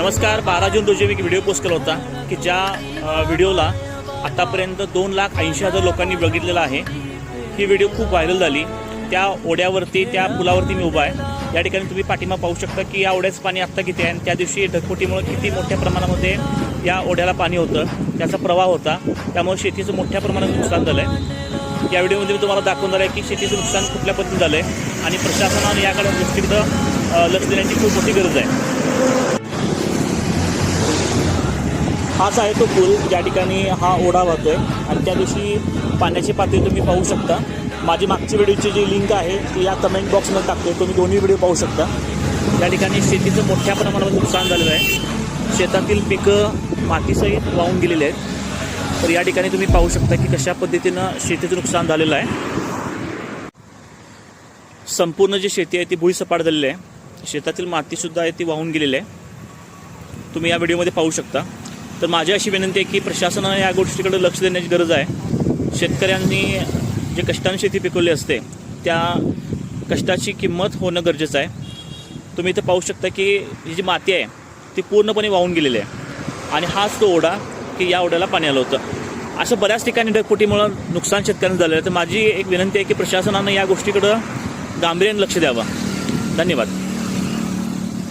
नमस्कार. 12 जून रोजी मी एक व्हिडिओ पोस्ट केला होता की ज्या व्हिडिओला आतापर्यंत 2,80,000 लोकांनी बघितलेला आहे. ही व्हिडिओ खूप व्हायरल झाली. त्या ओढ्यावरती, त्या पुलावरती मी उभा आहे. या ठिकाणी तुम्ही पाठीमा पाहू शकता की या ओढ्याचं पाणी आत्ता किती आहे आणि त्या दिवशी ढगफुटीमुळे किती मोठ्या प्रमाणामध्ये या ओढ्याला पाणी होतं, त्याचा प्रवाह होता. त्यामुळे शेतीचं मोठ्या प्रमाणात नुकसान झालं आहे. या व्हिडिओमध्ये मी तुम्हाला दाखवणार आहे की शेतीचं नुकसान कुठल्या पद्धतीने झालं आहे आणि प्रशासनाने याकडे गोष्टीकडं लक्ष देण्याची खूप मोठी गरज आहे. हाच आहे तो पूल ज्या ठिकाणी हा ओढा वाहतोय आणि त्या दिवशी पाण्याची पातळी तुम्ही पाहू शकता. माझी मागची व्हिडिओची जी लिंक आहे ती या कमेंट बॉक्समध्ये टाकते, तुम्ही दोन्ही व्हिडिओ पाहू शकता. या ठिकाणी शेतीचं मोठ्या प्रमाणावर नुकसान झालेलं आहे. शेतातील पिकं मातीसहित वाहून गेलेली आहेत. तर या ठिकाणी तुम्ही पाहू शकता की कशा पद्धतीनं शेतीचं नुकसान झालेलं आहे. संपूर्ण जी शेती आहे ती भुईसपाट झालेली आहे. शेतातील मातीसुद्धा आहे ती वाहून गेलेली आहे. तुम्ही या व्हिडिओमध्ये पाहू शकता. तर माझी अशी विनंती आहे की प्रशासनाने या गोष्टीकडे लक्ष देण्याची गरज आहे. शेतकऱ्यांनी जे कष्टाने शेती पिकवली असते त्या कष्टाची किंमत होणं गरजेचं आहे. तुम्ही इथं पाहू शकता की ही जी माती आहे ती पूर्णपणे वाहून गेलेली आहे आणि हाच तो ओढा की या ओढ्याला पाणी आलं होतं. अशा बऱ्याच ठिकाणी ढगफुटीमुळं नुकसान शेतकऱ्यांना झालेलं आहे. तर माझी एक विनंती आहे की प्रशासनानं या गोष्टीकडं गांभीर्याने लक्ष द्यावं. धन्यवाद.